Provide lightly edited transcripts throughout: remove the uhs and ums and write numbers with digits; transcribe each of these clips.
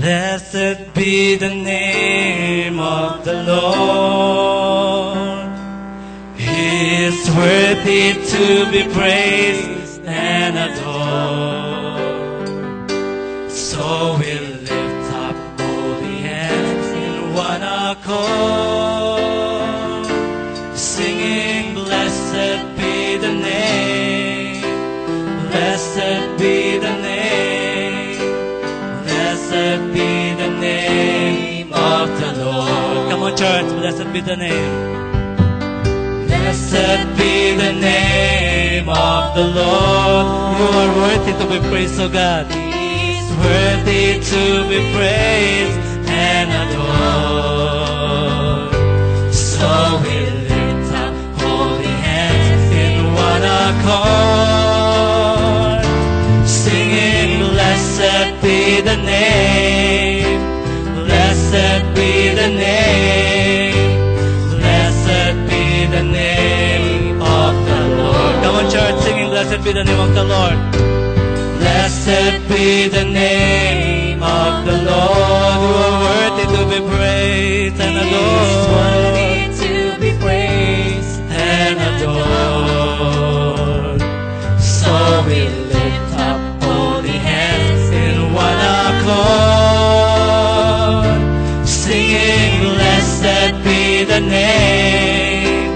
Blessed be the name of the Lord. He is worthy to be praised and adored. So we lift up holy hands in one accord, singing, blessed be the name, blessed be the name, blessed be the name of the Lord. Come on, church, blessed be the name. Blessed be the name of the Lord. You are worthy to be praised, O God. He is worthy to be praised and adored. So we lift up holy hands in one accord, singing, blessed be the name, blessed be the name, blessed be the name of the Lord. Come on, church, singing, blessed be the name of the Lord. Blessed be the name of the Lord. You are worthy to be praised and adored. Worthy to be praised And adored. So we lift up holy hands in one accord, singing, blessed be the name,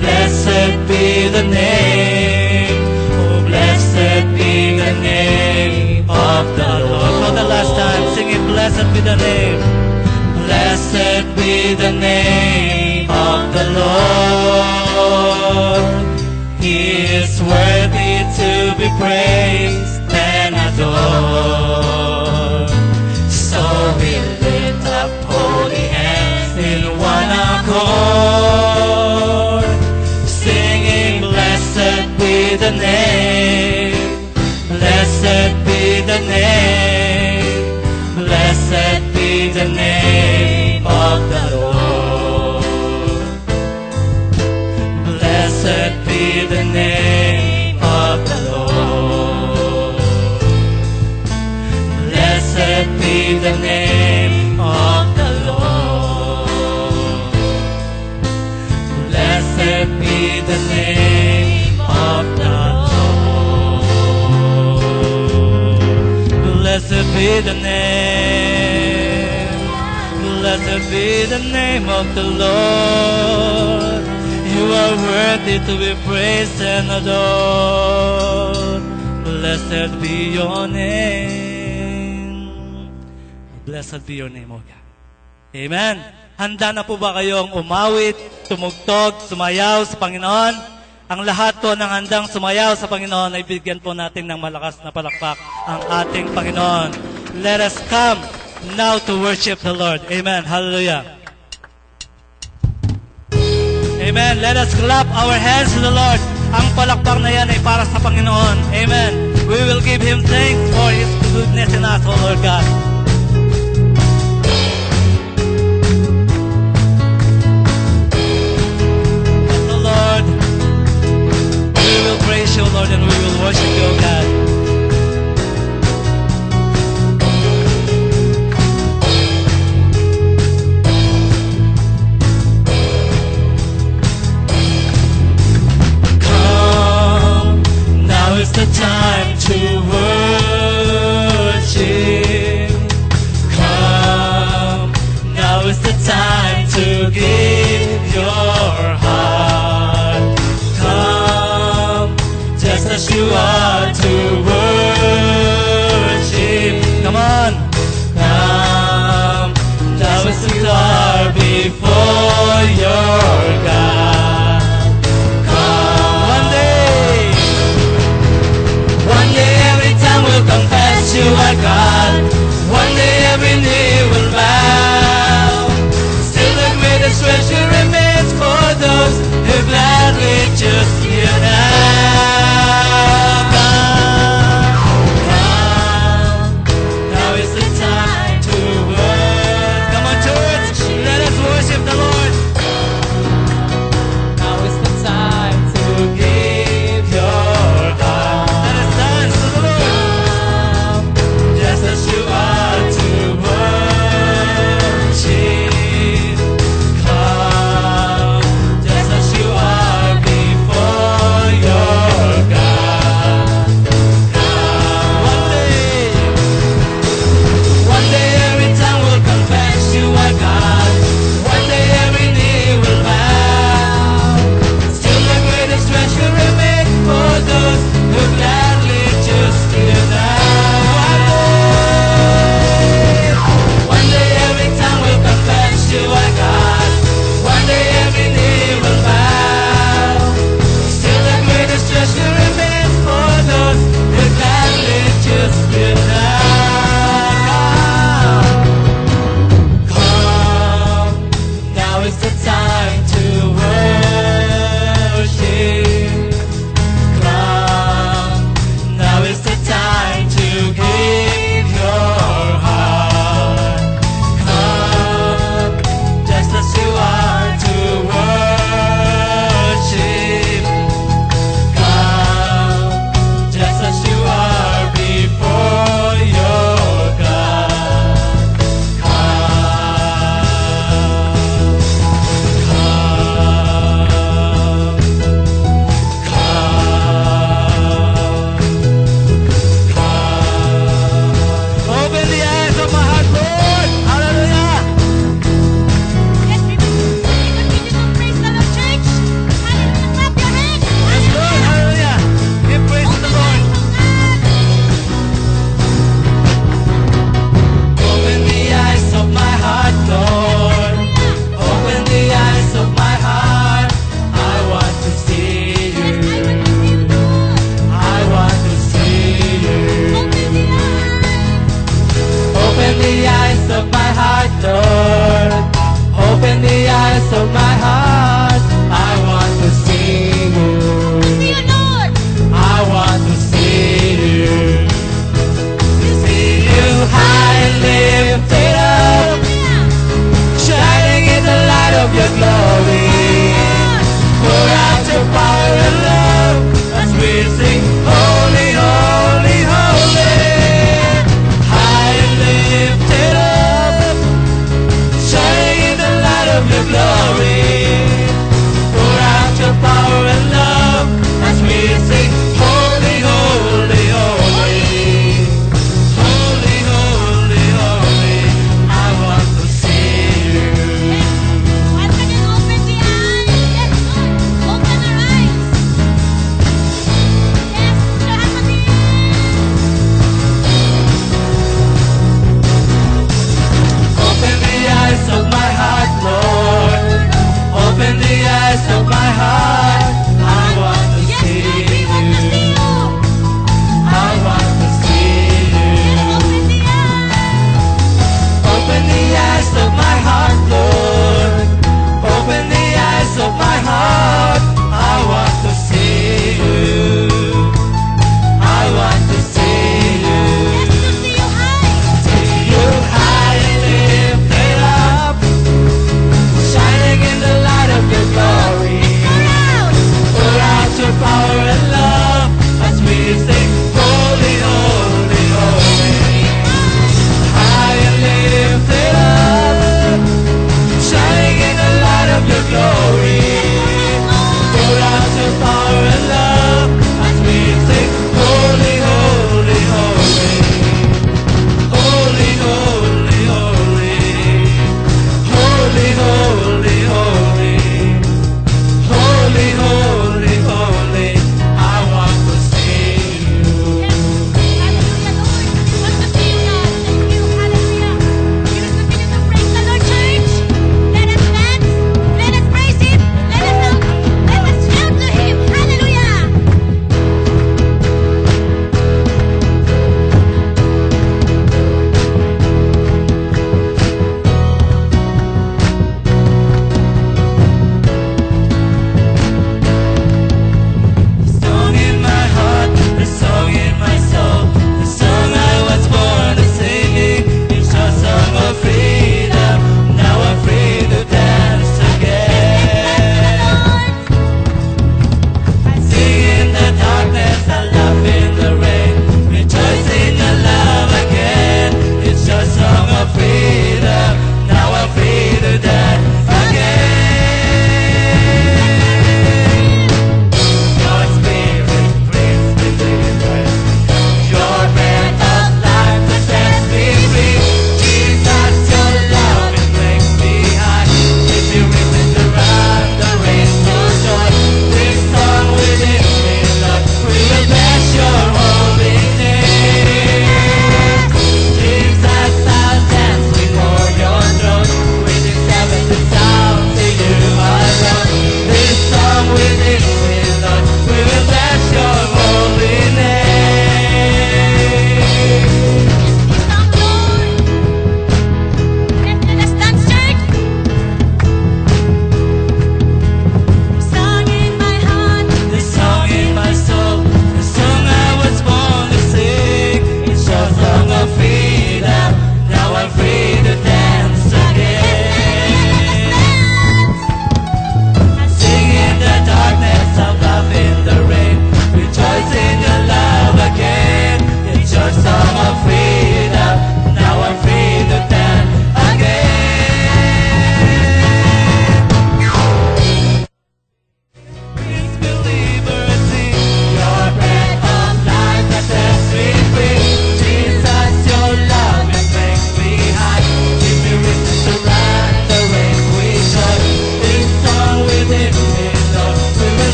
blessed be the name, oh blessed be the name of the Lord. For the last time, singing, blessed be the name, blessed be the name of the Lord. He is worthy to be praised and adored. So we lift up holy hands in one accord, singing, blessed be the name, blessed be the name, blessed be the name of the Lord. Blessed be the name of the Lord. Blessed be the name of the Lord. Blessed be the name of the Lord. Blessed be the name. Blessed be the name of the Lord. You are worthy to be praised and adored. Blessed be your name. Blessed be your name, O God. Amen. Handa na po ba kayong umawit, tumugtog, sumayaw sa Panginoon? Ang lahat po ng handang sumayaw sa Panginoon ay bigyan po natin ng malakas na palakpak ang ating Panginoon. Let us come now to worship the Lord. Amen. Hallelujah. Amen. Let us clap our hands to the Lord. Ang palakpak na yan ay para sa Panginoon. Amen. We will give Him thanks for His goodness in us, O Lord God. Yes, O Lord. We will praise You, Lord, and we will worship You, O God. Now is the time to worship. Come, now is the time to give your heart. Come, just as you are to worship. Come on. Come, now is the hour before your God. Will confess You are God. One day every knee will bow. Still the greatest treasure remains for those who gladly choose You now. of your glory. Pour out your power and love as we sing, holy, holy, holy. High and lifted up, shining in the light of your glory. Pour out your power and love as we sing, holy, holy, holy. Holy, holy, holy, I want to see you.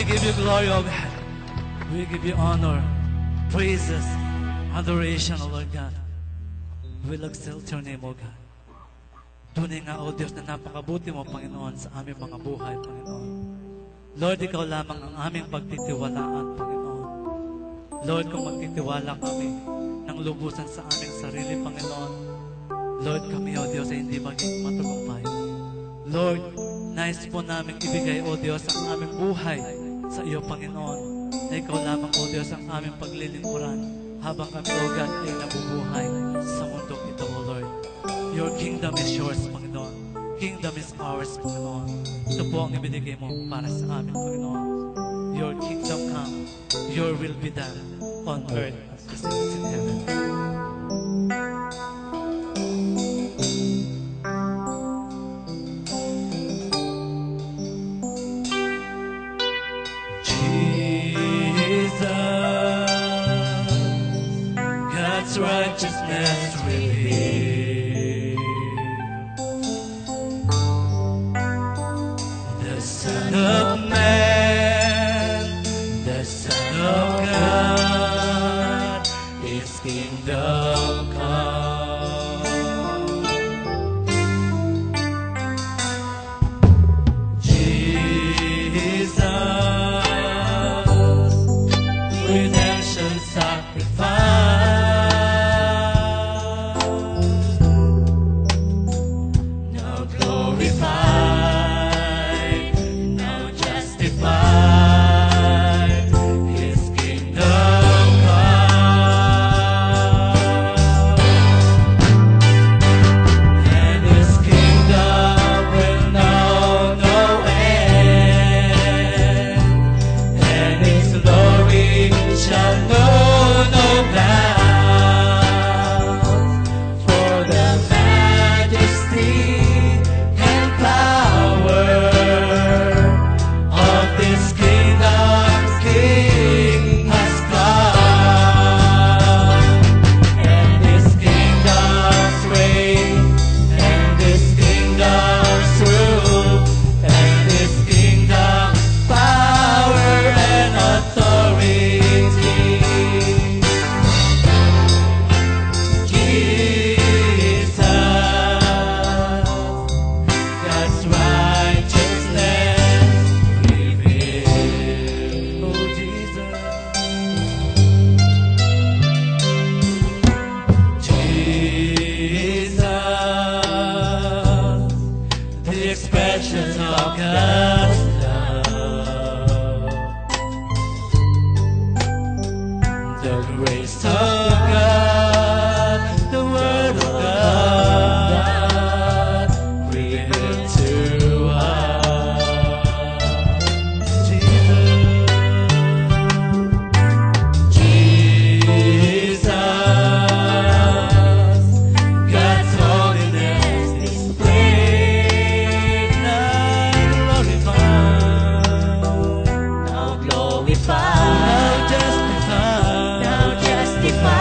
We give you glory, O God. We give you honor, praises, adoration, O Lord God. We will exalt your name, O God. Tunay nga, O Diyos, na napakabuti mo, Panginoon, sa aming mga buhay, Panginoon. Lord, Ikaw lamang ang aming pagtitiwalaan, Panginoon. Lord, kung magtitiwala kami ng lubusan sa aming sarili, Panginoon, Lord, kami, O Diyos, ay hindi maging matagumpay. Lord, nais po namin ibigay, O Diyos, ang aming buhay sa iyo, Panginoon, na Ikaw lamang, O Diyos, ang aming paglilingkuran habang kami, O God, ay nabubuhay sa mundong ito, O Lord. Your kingdom is yours, Panginoon. Kingdom is ours, Panginoon. Ito po ang ibinigay mo para sa amin, Panginoon. Your kingdom come, your will be done on earth as it is in heaven. Jesus, God's righteousness revealed. The Son of Man, the Son of God, His kingdom come. Jesus, redemption sacrifice. Now glorified, now justified, His kingdom come. And His kingdom will know no end, and His glory shall know no bounds. For the majesty and power of this kingdom's King has come, and this kingdom's reign, and this kingdom's rule, and this kingdom's power and authority. Jesus, God's righteousness revealed. Oh, Jesus. Jesus, the expression of God's love, the grace of God, the Word of God, revealed to us. Jesus, God's holiness displayed, now glorified, now glorified, now justified, now justified.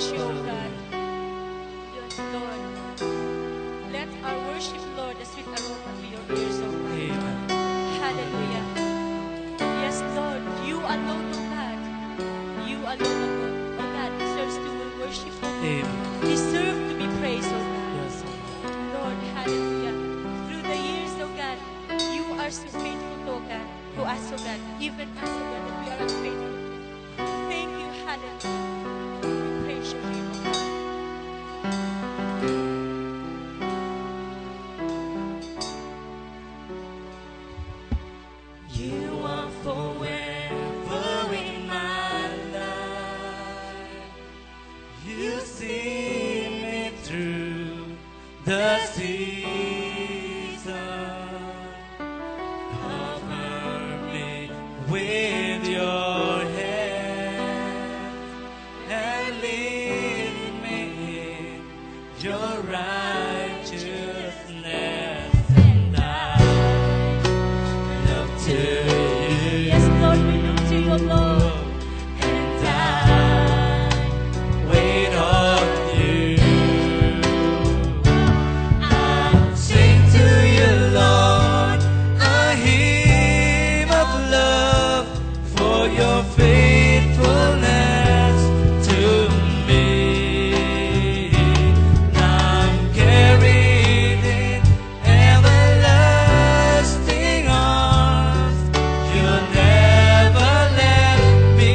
praise you, O God. Yes, Lord. Let our worship, Lord, a sweet aroma to your ears, O God. Amen. Hallelujah. Yes, Lord, you alone, O God. You alone, O God, deserves to be worshipped. Amen. Deserve to be praised, O God. Yes, Lord. Lord, hallelujah. Through the years, O God, you are so faithful, O God, to us, O God, even us, O God, that we are unfaithful. Thank you, hallelujah. We praise your name, O God. You are forever in my life. You see me through the season. Cover me with your hand and lead me in your righteousness, and I look to you. Yes, Lord, we look to you, Lord. And I wait on you. I sing to you, Lord, a hymn of love for your faithfulness to me. I'm carried in everlasting arms. You'll never let me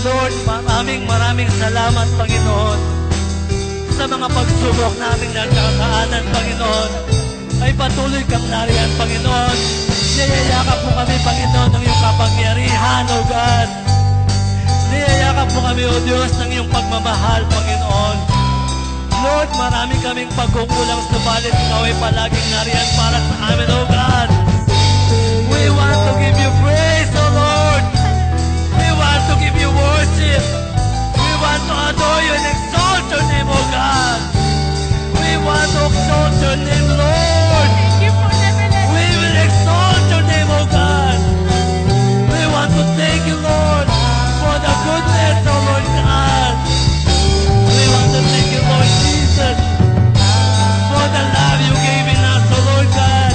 Lord, maraming salamat, Panginoon, sa mga pagsubok namin nagkakaanan, Panginoon. Ay patuloy kang nariyan, Panginoon. Niyayakap mo kami, Panginoon, ng iyong kapangyarihan, O God. Niyayakap mo kami, O Diyos, ng iyong pagmamahal, Panginoon. Lord, marami kaming pagkukulang, subalit ikaw ay palaging nariyan para sa amin, O God. We want to give you praise, O Lord. We want to give you worship. We want to adore you and exalt your name, O God. We want to exalt your name, Lord. Thank you for never letting We will exalt your name, O God. We want to thank you, Lord, for the goodness, O Lord God. We want to thank you, Lord Jesus, for the love you gave in us, O Lord God.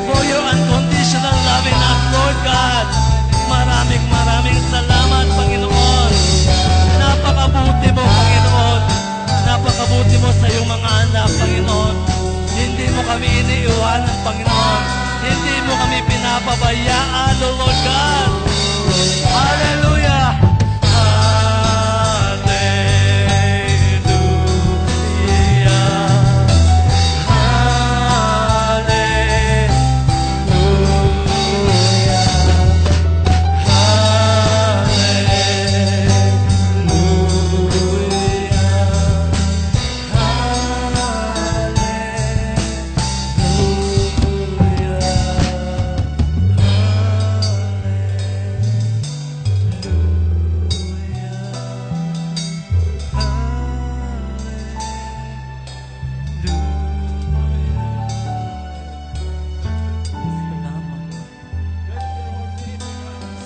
For your unconditional love in us, Lord God. Maraming salamat, Panginoon. Napakabuti mo, Panginoon. Napakabuti mo sa iyong mga anak, Panginoon. Hindi mo kami iniiwanan, Panginoon. Hindi mo kami pinapabayaan, O Lord God. Hallelujah!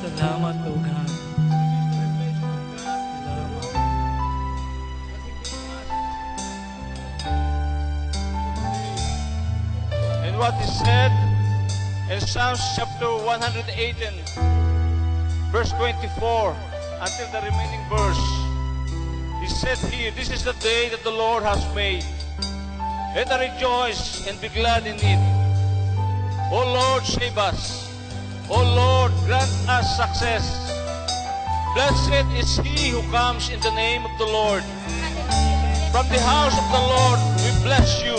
Salamat, O God. Salamat. And what is said in Psalms chapter 118, verse 24, until the remaining verse, he said here, this is the day that the Lord has made. Let us rejoice and be glad in it. O Lord, save us. O Lord, grant us success. Blessed is he who comes in the name of the Lord. From the house of the Lord we bless you.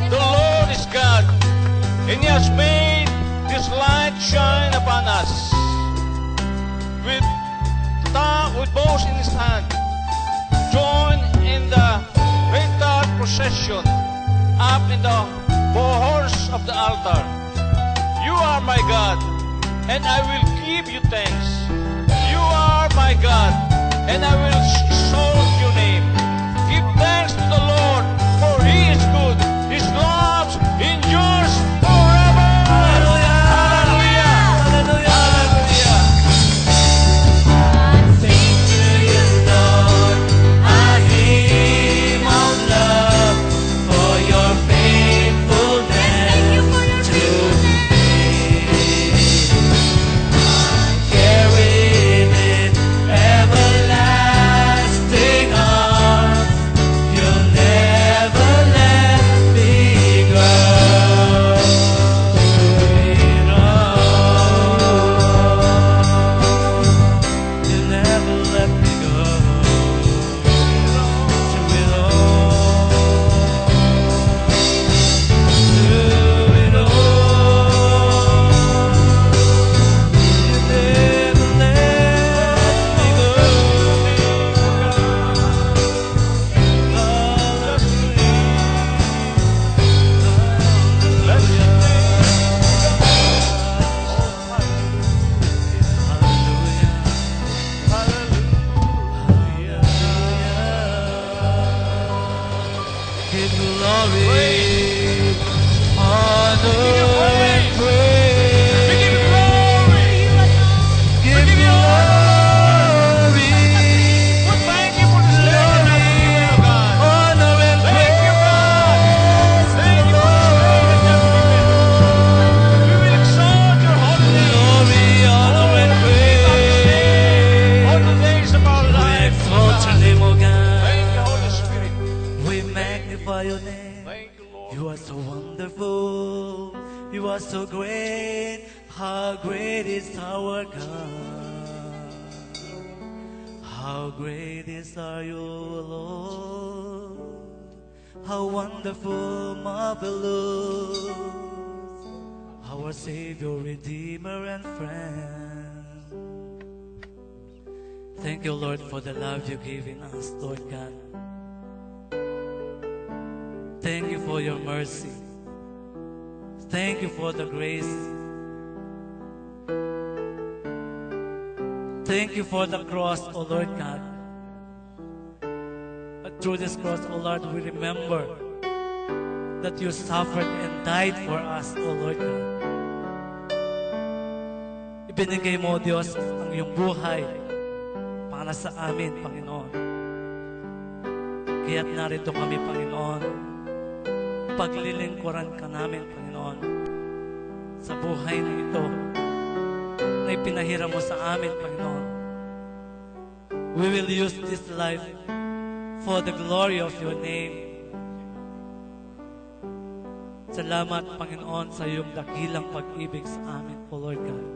The Lord is God, and he has made his light shine upon us. With bows in his hand, join in the greater procession up in the horns of the altar. You are my God, and I will give you thanks. You are my God, and I will exalt your name. Give thanks to the Lord, for he is good. His love endures forever. Hallelujah! Hallelujah! Hallelujah! Sing to you, Lord, a hymn of love for your faithfulness. Thank you for your faithfulness. Carried in everlasting arms, you'll never let me go. You never let me go. Through it all. Through it all. You never let me go. Give glory, honor, and praise. We give you glory. Give glory, We thank you for this day that you have given, O God. honor, and Thank you, God. praise. Thank you for this day that you have given. We will exalt your holy name. Glory, honor, and All the praise. days of our We life. exalt your name, O God. Thank you, Holy Spirit. We magnify your name. Thank you, Lord. You are so wonderful. You are so great. How great is our God. How great is our you, Lord. How wonderful, marvelous. Our Savior, Redeemer, and friend. Thank you, Lord, for the love you've given us, Lord God. Thank you for your mercy. Thank you for the grace. Thank you for the cross, O Lord God. But through this cross, O Lord, we remember that you suffered and died for us, O Lord God. Ibinigay mo, Diyos, ang iyong buhay para sa amin, Panginoon. Kaya't narito kami, Panginoon. Paglilingkuran ka namin, Panginoon, sa buhay na ito na ipinahiram mo sa amin, Panginoon. We will use this life for the glory of your name. Salamat, Panginoon, sa iyong dakilang pag-ibig sa amin, O Lord God.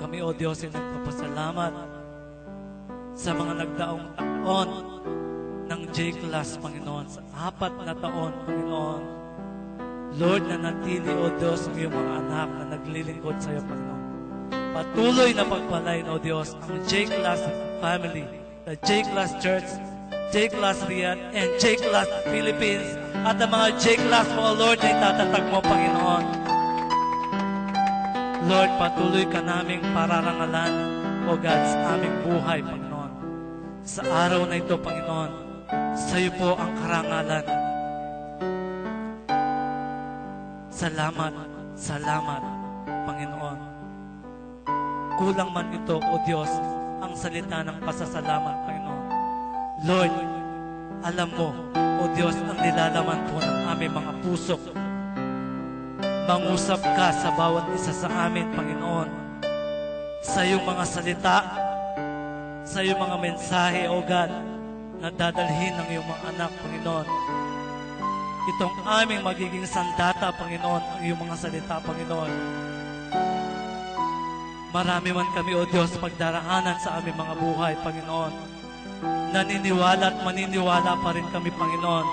Kami, O Diyos, ay nagpapasalamat sa mga nagdaong taon ng J-Class, Panginoon, sa 4 na taon, Panginoon. Lord, na natili, O Diyos, ang iyong mga anak na naglilingkod sa iyo, Panginoon. Patuloy na pagpalain, O Diyos, ang J-Class family, the J-Class Church, J-Class Riyadh, and J-Class Philippines, at ang mga J-Class mo, O Lord, na itatatag mo, Panginoon. Lord, patuloy ka naming pararangalan, O God, sa aming buhay, Panginoon. Sa araw na ito, Panginoon, sa iyo po ang karangalan. Salamat, salamat, Panginoon. Kulang man ito, O Diyos, ang salita ng pasasalamat, Panginoon. Lord, alam mo, O Diyos, ang nilalaman po ng aming mga puso. Mangusap ka sa bawat isa sa amin, Panginoon. Sa iyong mga salita, sa iyong mga mensahe, O God, na dadalhin ng iyong mga anak, Panginoon. Itong aming magiging sandata, Panginoon, ang iyong mga salita, Panginoon. Marami man kami, O Diyos, pagdaraanan sa aming mga buhay, Panginoon. Naniniwala at maniniwala pa rin kami, Panginoon,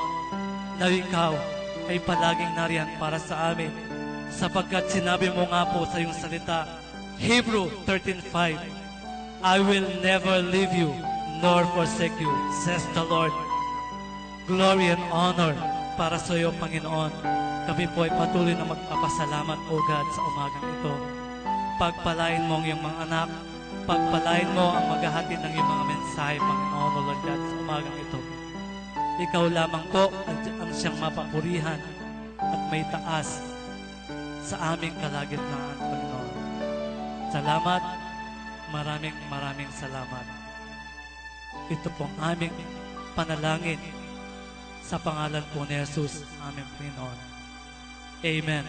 na ikaw ay palaging nariyan para sa amin. Sapagkat sinabi mo nga po sa iyong salita, Hebrew 13:5, I will never leave you nor forsake you, says the Lord. Glory and honor para sa iyo, Panginoon. Kami po ay patuloy na magpapasalamat, O God, sa umagang ito. Pagpalain mo ang iyong mga anak, pagpalain mo ang maghahatid ng iyong mga mensahe, Panginoon, O Lord God, sa umagang ito. Ikaw lamang po ang siyang mapapurihan at may taas sa aming kalagitnaan, Panginoon. Salamat, maraming salamat. Ito pong aming panalangin sa pangalan po ni Jesus, aming Panginoon. Amen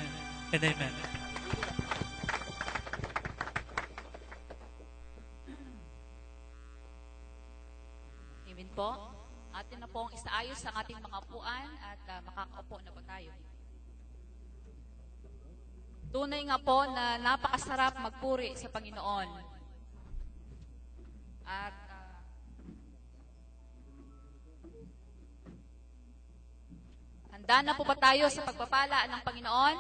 and amen. Amen po. Atin na pong isaayos ang ating mga upuan at makakaupo na po tayo. Tunay nga po na napakasarap magpuri sa Panginoon. At handa na po ba tayo sa pagpapala ng Panginoon?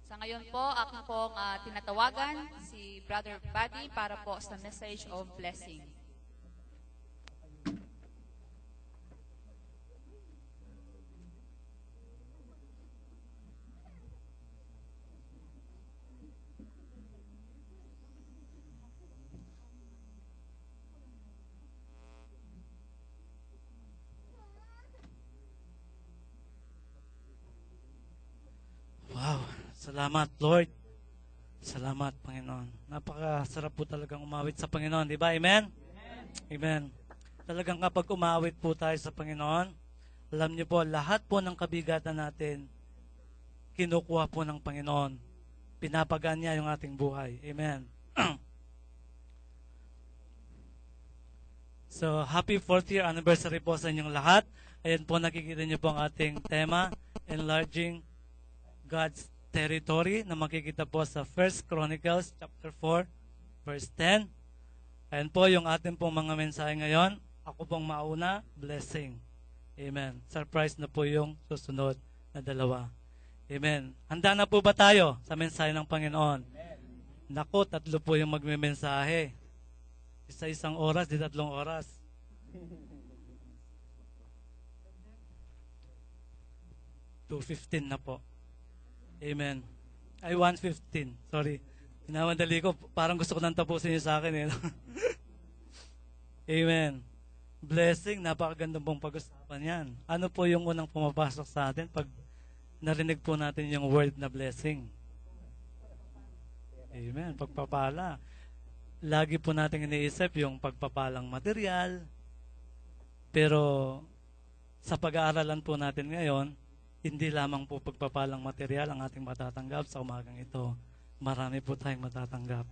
Sa ngayon po, ako pong tinatawagan si Brother Buddy para po sa message of blessing. Wow, salamat Lord. Salamat Panginoon. Napakasarap po talagang umawit sa Panginoon, di ba? Amen? Amen. Talagang kapag umawit po tayo sa Panginoon, alam niyo po, lahat po ng kabigatan natin, kinukuha po ng Panginoon. Pinapagaan niya yung ating buhay. Amen. So, happy 4th year anniversary po sa inyong lahat. Ayan po, nakikita niyo po ang ating tema, Enlarging God's Territory, na makikita po sa 1 Chronicles chapter 4, verse 10. Ayan po yung ating pong mga mensahe ngayon. Ako pong mauna, blessing. Amen. Surprise na po yung susunod na dalawa. Amen. Handa na po ba tayo sa mensahe ng Panginoon? Naku, 3 po yung magme-mensahe. Isa-isang oras, di 3 oras. $2:15 na po. Amen. Ay, 1:15. Sorry. Inamadali ko. Parang gusto ko nang tapusin niyo sa akin. Eh. Amen. Blessing, napakaganda pong pag-usapan yan. Ano po yung unang pumapasok sa atin pag narinig po natin yung word na blessing? Amen. Pagpapala. Lagi po natin iniisip yung pagpapalang material. Pero sa pag-aaralan po natin ngayon, hindi lamang po pagpapalang material ang ating matatanggap sa umagang ito. Marami po tayong matatanggap.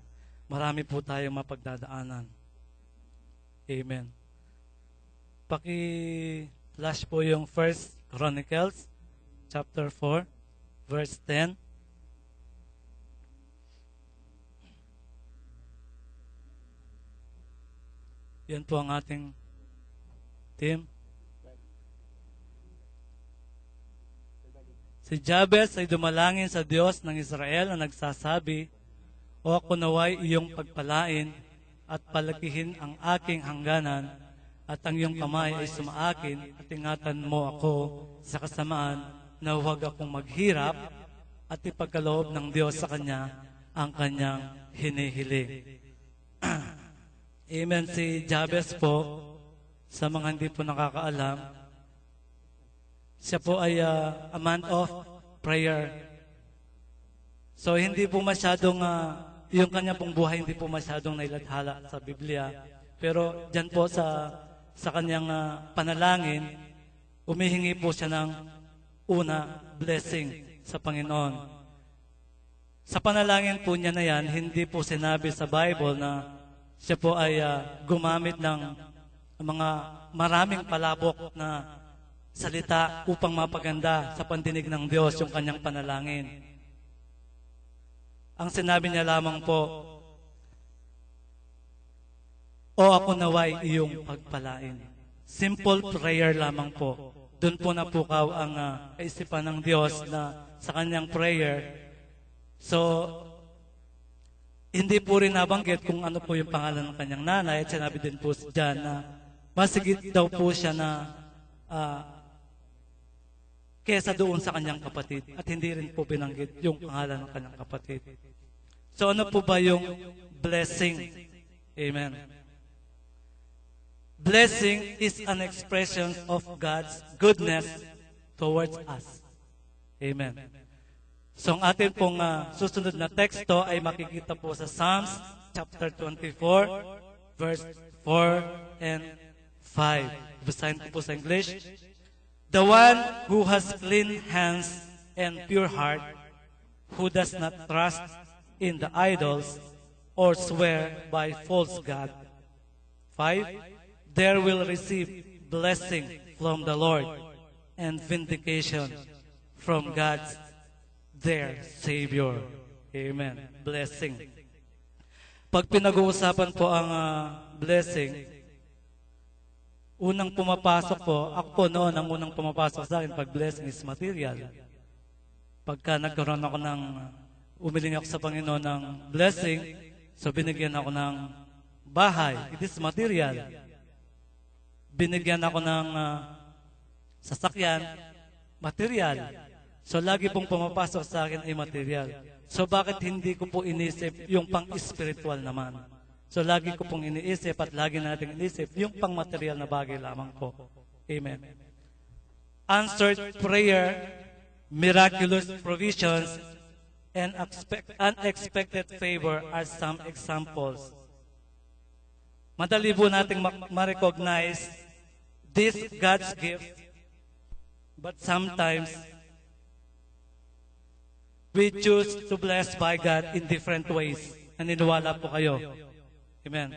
Marami po tayong mapagdadaanan. Amen. Paki-flash po yung 1 Chronicles chapter 4 verse 10. Yan po ang ating team. Si Jabez ay dumalangin sa Diyos ng Israel na nagsasabi, O ako naway iyong pagpalain at palakihin ang aking hangganan at ang iyong kamay ay sumaakin at ingatan mo ako sa kasamaan na huwag akong maghirap at ipagkaloob ng Diyos sa Kanya ang Kanyang hinihiling. Amen. Si Jabez po, sa mga hindi po nakakaalam, siya po ay a man of prayer. So hindi po masyadong, yung kanya pong buhay hindi po masyadong nailathala sa Biblia. Pero dyan po sa kanyang panalangin, umihingi po siya ng una, blessing sa Panginoon. Sa panalangin po niya na yan, hindi po sinabi sa Bible na siya po ay gumamit ng mga maraming palabok na salita upang mapaganda sa pandinig ng Diyos yung kanyang panalangin. Ang sinabi niya lamang po, O ako naway iyong pagpalain. Simple prayer lamang po. Doon po napukaw ang kaisipan ng Diyos na sa kanyang prayer. So, hindi po rin nabanggit kung ano po yung pangalan ng kanyang nanay. At sinabi din po dyan na masigit daw po siya na kesa doon sa kanyang kapatid. At hindi rin po binanggit yung pangalan ng kanyang kapatid. So ano po ba yung blessing? Amen. Blessing is an expression of God's goodness towards us. Amen. So ang atin pong susunod na teksto ay makikita po sa Psalms chapter 24, verse 4 and 5. Basahin ko po sa English. The one who has clean hands and pure heart, who does not trust in the idols or swear by false God. 5. There will receive blessing from the Lord and vindication from God's their Savior. Amen. Blessing. Pag pinag-uusapan po ang blessing, unang pumapasok po, ako po noon, ang unang pumapasok sa akin pag blessing is material. Pagka nagkaroon ako ng, umiling ako sa Panginoon ng blessing, so binigyan ako ng bahay. It is material. Binigyan ako ng sasakyan, material. So lagi pong pumapasok sa akin ay material. So bakit hindi ko po inisip yung pang-spiritual naman? So lagi ko pong iniisip at lagi natin iniisip yung pang-material na bagay lamang po. Amen. Answered prayer, miraculous provisions, and unexpected favor are some examples. Madali po nating ma-recognize this God's gift, but sometimes we choose to bless by God in different ways. Naniniwala po kayo. Amen.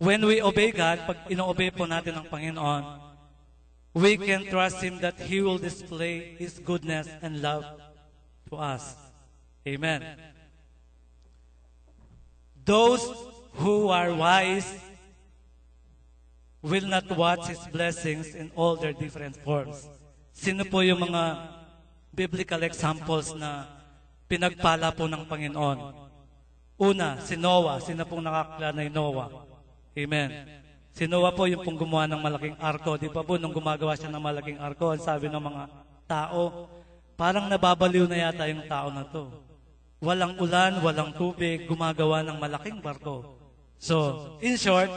When we obey God, pag ino-obey po natin ang Panginoon, we can trust Him that He will display His goodness and love to us. Amen. Those who are wise will not watch His blessings in all their different forms. Sino po yung mga biblical examples na pinagpala po ng Panginoon? Una, si Noah. Sino pong nakakilala ni Noah? Amen. Si Noah po yung pong gumawa ng malaking arko. Di ba po, nung gumagawa siya ng malaking arko, ang sabi ng mga tao, parang nababaliw na yata yung tao na to. Walang ulan, walang tubig, gumagawa ng malaking barko. So, in short,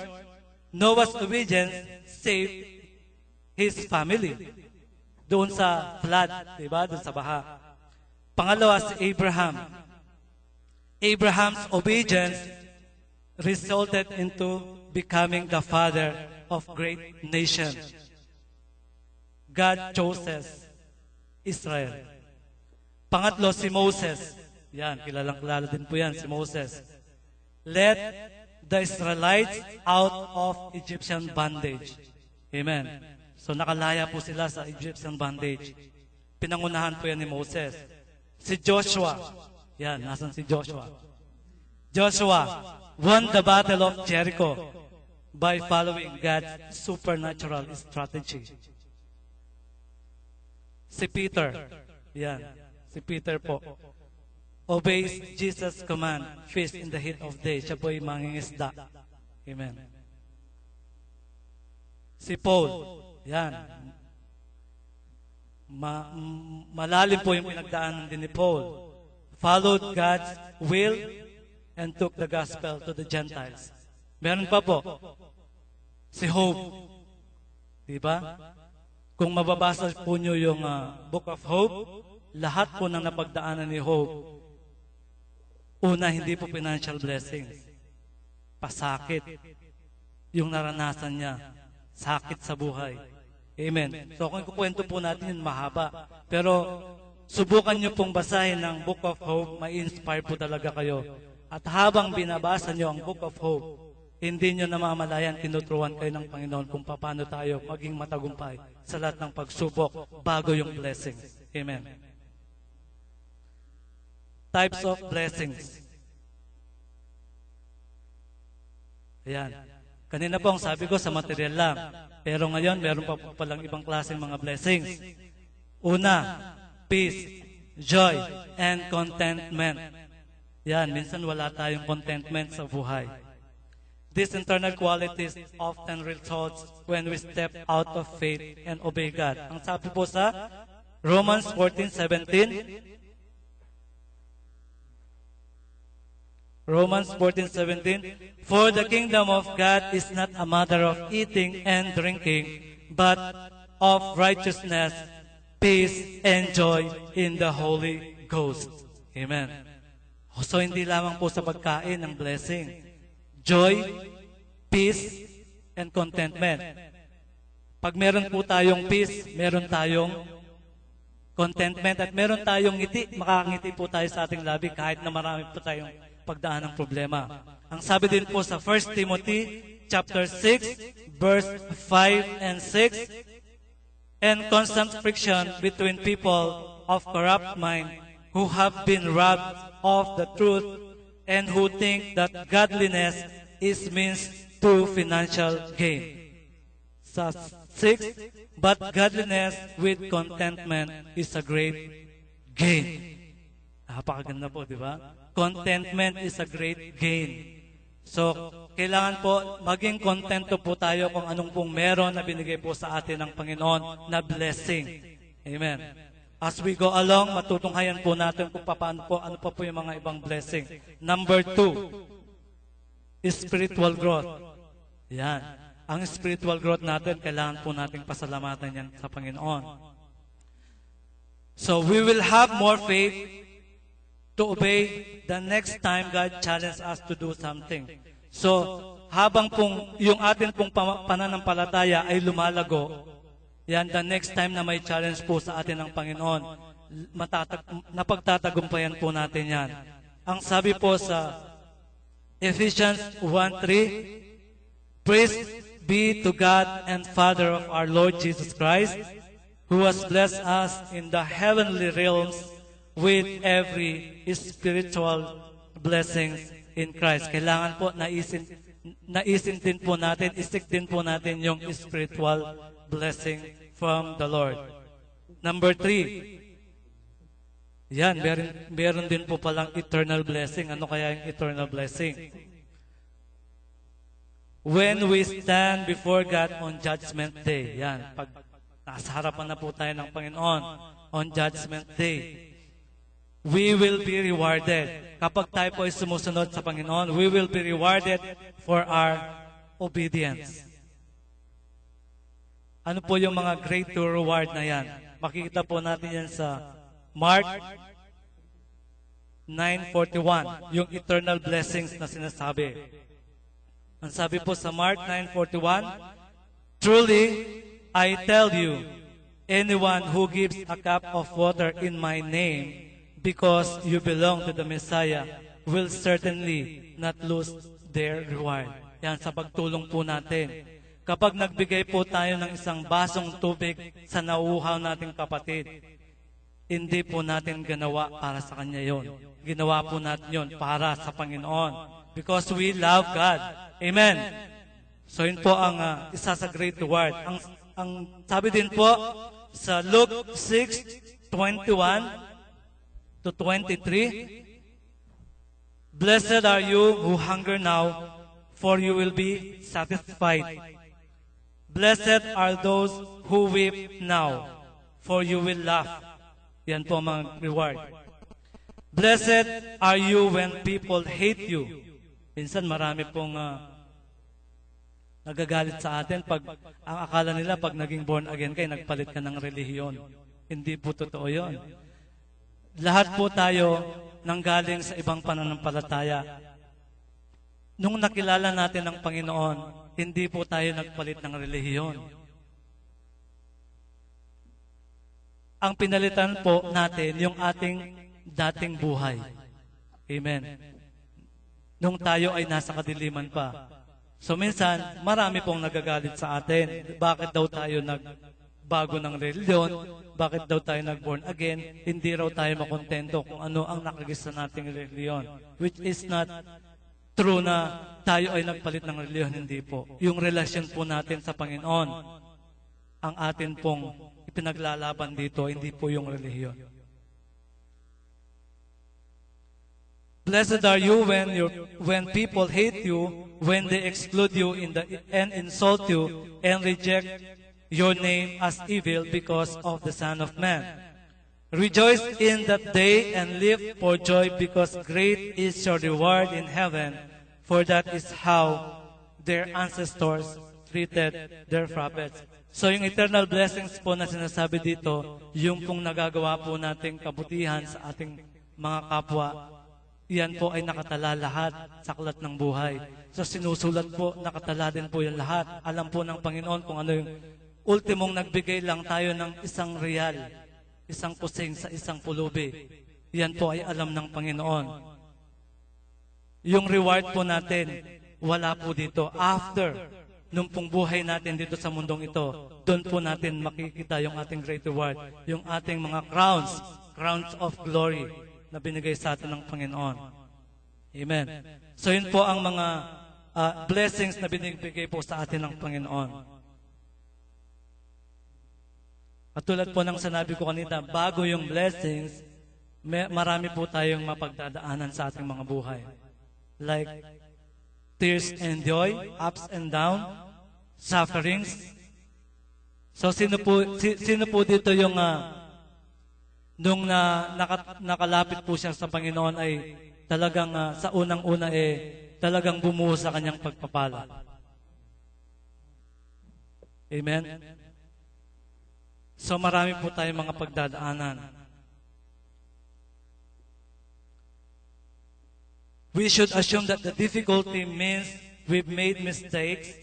Noah's obedience saved his family doon sa flood, di ba? Doon sa baha. Pangalawa, si Abraham. Abraham's obedience resulted into becoming the father of great nation. God chooses Israel. Pangatlo, si Moses. Yan, kilalang-kilala din po yan, si Moses. Let the Israelites out of Egyptian bondage. Amen. So nakalaya po sila sa Egyptian bondage. Pinangunahan po yan ni Moses. Si Joshua. Yan, nasan si Joshua? Joshua won the battle of Jericho by following God's supernatural strategy. Si Peter. Yan, si Peter po. Obeys Jesus' command, feast in the heat of day. Siya po ay mangingisda. Amen. Si Paul, yan. Malalim po yung pinagdaanan din ni Paul. Followed God's will and took the gospel to the Gentiles. Meron pa po, si Job. Diba? Kung mababasa po nyo yung Book of Job, lahat po ng napagdaanan ni Job, una, hindi po financial blessings. Pasakit. Yung naranasan niya. Sakit sa buhay. Amen. So kung kukwento po natin yun, mahaba. Pero subukan nyo pong basahin ng Book of Job, ma-inspire po talaga kayo. At habang binabasa nyo ang Book of Job, hindi nyo namamalayan, tinuturuan kayo ng Panginoon kung paano tayo maging matagumpay sa lahat ng pagsubok bago yung blessings. Amen. Types of blessings. Ayan. Kanina po ang sabi ko sa material lang. Pero ngayon, meron pa palang ibang klaseng mga blessings. Una, peace, joy, and contentment. Yan, minsan wala tayong contentment sa buhay. These internal qualities often results when we step out of faith and obey God. Ang sabi po sa Romans 14:17, Romans 14:17, for the kingdom of God is not a matter of eating and drinking, but of righteousness, peace, and joy in the Holy Ghost. Amen. So hindi lamang po sa pagkain ang blessing. Joy, peace, and contentment. Pag meron po tayong peace, meron tayong contentment, at meron tayong ngiti, makakangiti po tayo sa ating labi kahit na marami po tayong pagdaan ng problema. Ang sabi din po sa 1 Timothy chapter 6, verse 5 and 6, and constant friction between people of corrupt mind who have been robbed of the truth and who think that godliness is means to financial gain. Sa 6, but godliness with contentment is a great gain. Napakaganda po, di ba? Contentment is a great gain. So, kailangan po maging kontento po tayo kung anong pong meron na binigay po sa atin ng Panginoon na blessing. Amen. As we go along, matutunghayan po natin kung paano po, ano pa po yung mga ibang blessing. Number 2, spiritual growth. Yan. Ang spiritual growth natin, kailangan po natin pasalamatan yan sa Panginoon. So, we will have more faith to obey the next time God challenges us to do something. So, habang pong yung atin pong pananampalataya ay lumalago, yan, the next time na may challenge po sa atin ng Panginoon, napagtatagumpayan po natin yan. Ang sabi po sa Ephesians 1:3, praise be to God and Father of our Lord Jesus Christ, who has blessed us in the heavenly realms with every spiritual blessings in Christ. Kailangan po naisin din po natin, isik din po natin yung spiritual blessing from the Lord. Number 3, yan, meron din po palang eternal blessing. Ano kaya yung eternal blessing? When we stand before God on Judgment Day, yan, pag nasa harapan na po tayo ng Panginoon on Judgment Day, we will be rewarded. Kapag tayo po ay sumusunod sa Panginoon, we will be rewarded for our obedience. Ano po yung mga great reward na yan? Makikita po natin yan sa Mark 9:41, yung eternal blessings na sinasabi. Ang sabi po sa Mark 9:41, truly, I tell you, anyone who gives a cup of water in my name, because you belong to the Messiah, will certainly not lose their reward. Yan, sa pagtulong po natin. Kapag nagbigay po tayo ng isang basong tubig sa nauuhaw nating kapatid, hindi po natin ginawa para sa Kanya yon. Ginawa po natin yon para sa Panginoon. Because we love God. Amen. So yun po ang isa sa great reward. Ang sabi din po sa Luke 6:21 to 23, blessed are you who hunger now, for you will be satisfied. Blessed are those who weep now, for you will laugh. Yan po ang mga reward. Blessed are you when people hate you. Minsan marami pong nagagalit sa atin pag ang akala nila pag naging born again kayo, nagpalit ka ng relihiyon. Hindi po totoo yun. Lahat po tayo nanggaling sa ibang pananampalataya. Nung nakilala natin ang Panginoon, hindi po tayo nagpalit ng relihiyon. Ang pinalitan po natin yung ating dating buhay. Amen. Nung tayo ay nasa kadiliman pa. So minsan, marami pong nagagalit sa atin. Bakit daw tayo nagbago ng reliyon? Bakit daw tayo nag-born again? Hindi raw tayo makontento kung ano ang nakagisa nating reliyon. Which is not true na tayo ay nagpalit ng reliyon. Hindi po. Yung relasyon po natin sa Panginoon, ang atin pong ipinaglalaban dito, hindi po yung relihiyon. Blessed are you when people hate you, when they exclude you and insult you and reject your name as evil because of the Son of Man. Rejoice in that day and live for joy, because great is your reward in heaven, for that is how their ancestors treated their prophets. So yung eternal blessings po na sinasabi dito, yung pong nagagawa po nating kabutihan sa ating mga kapwa, yan po ay nakatala lahat sa aklat ng buhay. So sinusulat po, nakatala din po yan lahat. Alam po ng Panginoon kung ano yung ultimong nagbigay lang tayo ng isang real, isang kusing sa isang pulubi. Yan po ay alam ng Panginoon. Yung reward po natin, wala po dito. After, nung pong buhay natin dito sa mundong ito, doon po natin makikita yung ating great reward, yung ating mga crowns of glory, na binigay sa atin ng Panginoon. Amen. So yun po ang mga blessings na binibigay po sa atin ng Panginoon. At tulad po ng sinabi ko kanina, bago yung blessings, marami po tayong mapagdadaanan sa ating mga buhay. Like tears and joy, ups and down, sufferings. So sino po dito yung nung nakalapit po siya sa Panginoon ay talagang sa unang-una talagang bumuo sa kanyang pagpapala. Amen? So marami po tayong mga pagdadaanan. We should assume that the difficulty means we've made mistakes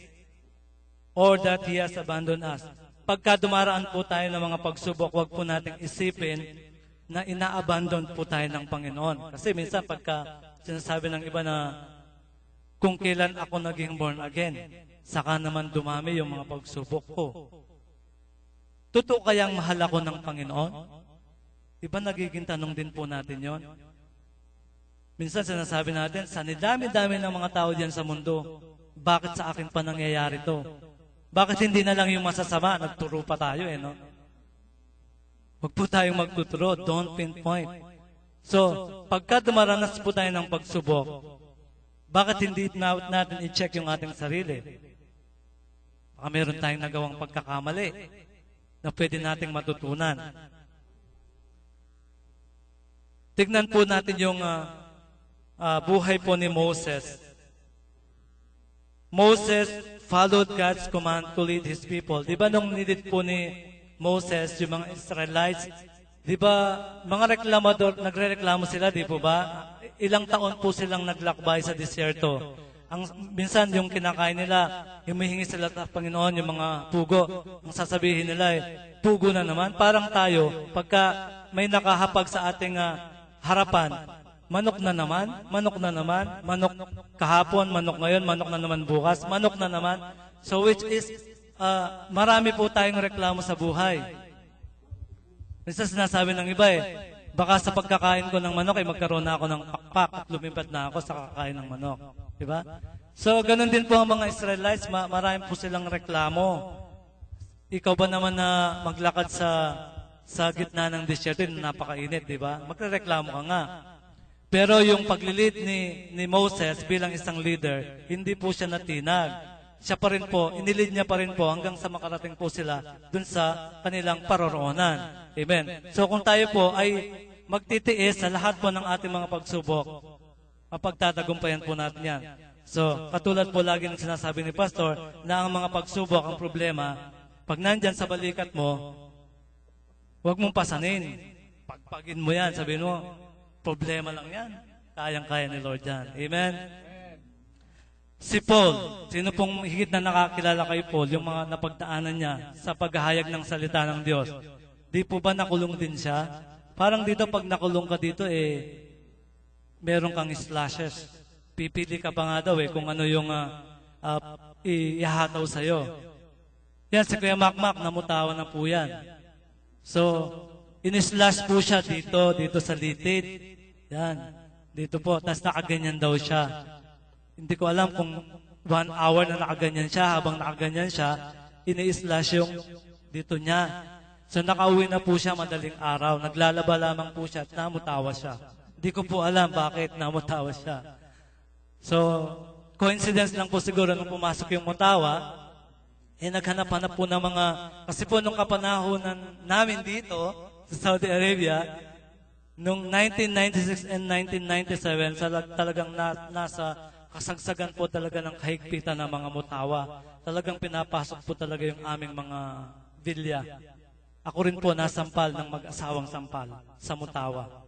or that He has abandoned us. Pagka dumaraan po tayo ng mga pagsubok, huwag po nating isipin na ina-abandon po tayo ng Panginoon. Kasi minsan pagka sinasabi ng iba na kung kailan ako naging born again, saka naman dumami yung mga pagsubok ko. Totoo kayang mahal ako ng Panginoon? Diba nagiging tanong din po natin yon? Minsan sinasabi natin, sa nidami-dami ng mga tao diyan sa mundo, bakit sa akin pa nangyayari to? Bakit hindi na lang yung masasama? Nagturo pa tayo no? Huwag po tayong magtuturo, don't pinpoint. So, pagka dumaranas po tayo ng pagsubok, bakit hindi natin i-check yung ating sarili? Baka meron tayong nagawang pagkakamali na pwede nating matutunan. Tignan po natin yung buhay po ni Moses. Moses followed God's command to lead his people. Di ba nung nilid po ni Moses, yung mga Israelites, di ba mga reklamador, nagre-reklamo sila, di po ba? Ilang taon po silang naglakbay sa disyerto. Minsan yung kinakain nila, humihingi sila sa Panginoon yung mga pugo. Ang sasabihin nila pugo na naman. Parang tayo, pagka may nakahapag sa ating harapan, manok na naman, manok na naman, manok kahapon, manok ngayon, manok na naman bukas, manok na naman. So which is, marami po tayong reklamo sa buhay. Minsan sinasabi ng iba baka sa pagkakain ko ng manok magkaroon na ako ng pakpak at lumipat na ako sa kakain ng manok. Diba? So ganun din po ang mga Israelites, marami po silang reklamo. Ikaw ba naman na maglakad sa gitna ng disyerto, napakainit, diba? Magrereklamo ka nga. Pero yung paglilid ni Moses bilang isang leader, hindi po siya natinag. Siya pa rin po, inilid niya pa rin po hanggang sa makarating po sila dun sa kanilang paroroonan. Amen. So kung tayo po ay magtitiis sa lahat po ng ating mga pagsubok, mapagtatagumpayan po natin yan. So katulad po lagi ng sinasabi ni Pastor na ang mga pagsubok, ang problema, pag nandyan sa balikat mo, huwag mong pasanin. Pagpagin mo yan, sabihin mo, problema lang yan. Kayang-kaya ni Lord yan. Amen? Si Paul, sino pong higit na nakakilala kay Paul, yung mga napagdaanan niya sa paghahayag ng salita ng Diyos, di po ba nakulong din siya? Parang dito, pag nakulong ka dito, meron kang slashes. Pipili ka pa nga daw kung ano yung ihataw sa'yo. Yan, si Kuya Makmak, namutawan na po yan. So, in-slash po siya dito sa litid. Yan, dito po, tapos nakaganyan daw siya. Hindi ko alam kung 1 hour na nakaganyan siya, habang nakaganyan siya, ini-slash yung dito niya. So nakauwi na po siya madaling araw, naglalaba lamang po siya at namutawa siya. Hindi ko po alam bakit namutawa siya. So, coincidence lang po siguro nung pumasok yung mutawa, naghanap-hanap po ng mga, kasi po nung kapanahonan namin dito, sa Saudi Arabia, nung 1996 and 1997, talagang nasa kasagsagan po talaga ng kahigpitan ng mga mutawa. Talagang pinapasok po talaga yung aming mga vilya. Ako rin po nasampal ng mag-asawang sampal sa mutawa.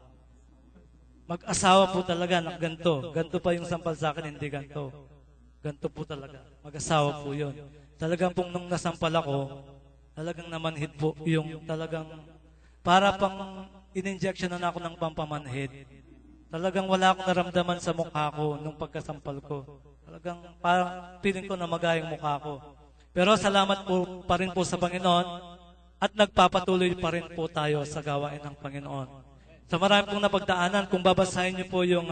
Mag-asawa po talaga na ganito. Ganito pa yung sampal sa akin, hindi ganito. Ganito po talaga. Mag-asawa po yun. Talagang pong nung nasampal ako, talagang namanhid po yung talagang para pang in-injection na ako ng pampamanhid. Talagang wala akong naramdaman sa mukha ko nung pagkasampal ko. Talagang parang feeling ko na magayang mukha ko. Pero salamat po pa rin po sa Panginoon at nagpapatuloy pa rin po tayo sa gawain ng Panginoon. So marami pong napagdaanan. Kung babasahin niyo po yung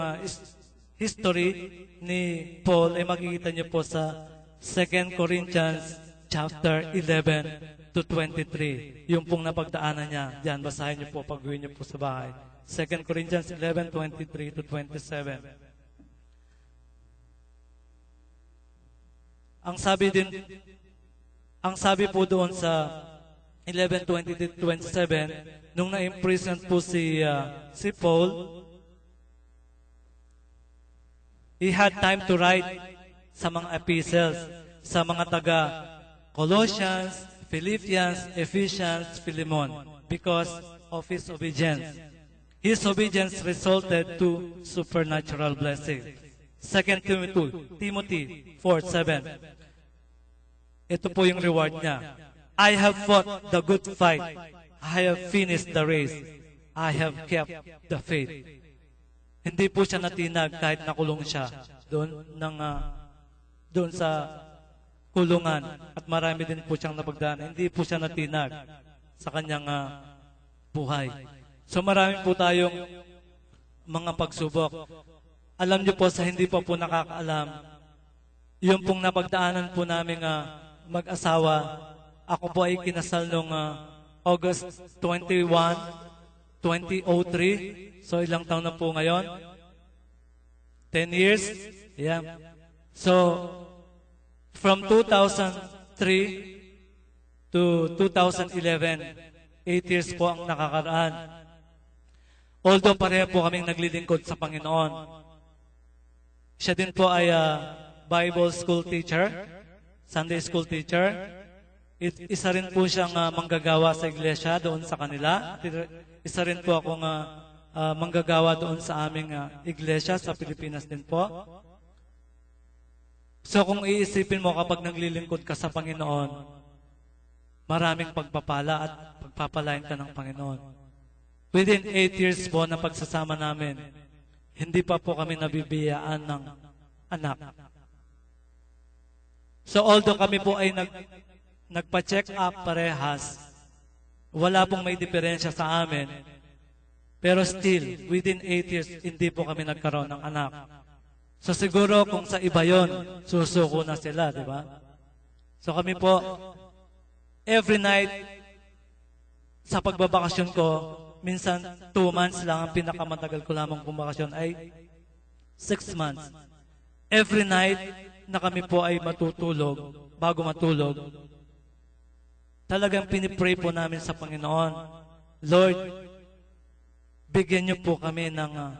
history ni Paul, makikita niyo po sa 2 Corinthians chapter 11 to 23. Yung pong napagdaanan niya. Diyan, basahin niyo po, pag-uwi niyo po sa bahay. 2 Corinthians 11, 23 to 27. Ang sabi po doon sa 11, 20 to 27, nung na-imprison po si Paul, he had time to write sa mga epistles, sa mga taga Colossians, Philippians, Ephesians, Philemon, because of his obedience. His obedience resulted to supernatural blessing. 2 Timothy 4:7. Ito po yung reward niya. I have fought the good fight. I have finished the race. I have kept the faith. Hindi po siya natinag kahit nakulong siya doon sa kulungan. At marami din po siyang napagdaanan. Hindi po siya natinag sa kanyang buhay. So marami po tayong mga pagsubok. alam niyo po sa hindi pa po nakakaalam, yung pong napagdaanan po namin mag-asawa, ako po ay kinasal noong August 21, 2003. So ilang taon na po ngayon? 10 years? Yeah. So, from 2003 to 2011, 8 years po ang nakakaraan. Although pareho po kaming naglilingkod sa Panginoon. Siya din po ay Bible school teacher, Sunday school teacher. Isa rin po siyang manggagawa sa iglesia doon sa kanila. Isa rin po akong manggagawa doon sa aming iglesia sa Pilipinas din po. So kung iisipin mo kapag naglilingkod ka sa Panginoon, maraming pagpapala at pagpapalain ka ng Panginoon. Within 8 years po na pagsasama namin, hindi pa po kami nabibiyaan ng anak. So although kami po ay nagpa-check up parehas, wala pong may diferensya sa amin, pero still, within 8 years, hindi po kami nagkaroon ng anak. So siguro kung sa iba yon, susuko na sila, di ba? So kami po, every night, sa pagbabakasyon ko, minsan 2 months lang, ang pinakamatagal ko lamang pumbakasyon ay 6 months. Every night na kami po ay matutulog, bago matulog, talagang pinipray po namin sa Panginoon, Lord, bigyan niyo po kami ng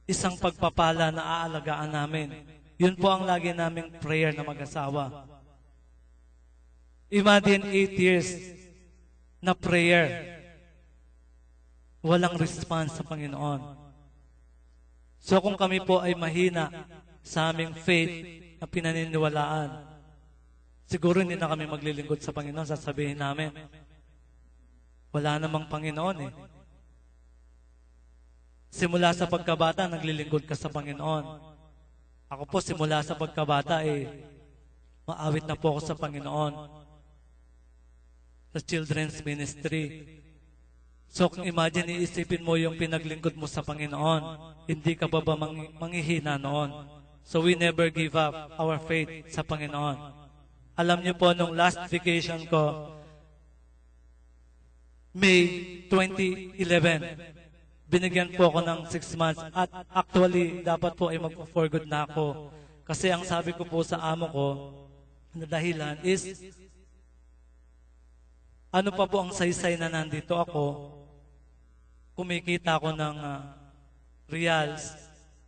isang pagpapala na aalagaan namin. Yun po ang lagi naming prayer na mag-asawa. Imagine 8 years na prayer. Walang response sa Panginoon. So kung kami po ay mahina sa aming faith na pinaniniwalaan, siguro hindi na kami maglilingkod sa Panginoon. Sasabihin namin, wala namang Panginoon eh. Simula sa pagkabata, naglilingkod ka sa Panginoon. Ako po, simula sa pagkabata, maawit na po ako sa Panginoon. Sa children's ministry. So, kung imagine, iisipin mo yung pinaglingkod mo sa Panginoon, hindi ka ba manghihina noon? So, we never give up our faith sa Panginoon. Alam niyo po, nung last vacation ko, May 2011, binigyan po ako ng 6 months at actually dapat po ay mag-for good na ako. Kasi ang sabi ko po sa amo ko na dahilan is ano pa po ang saysay na nandito ako, kumikita ako ng reals,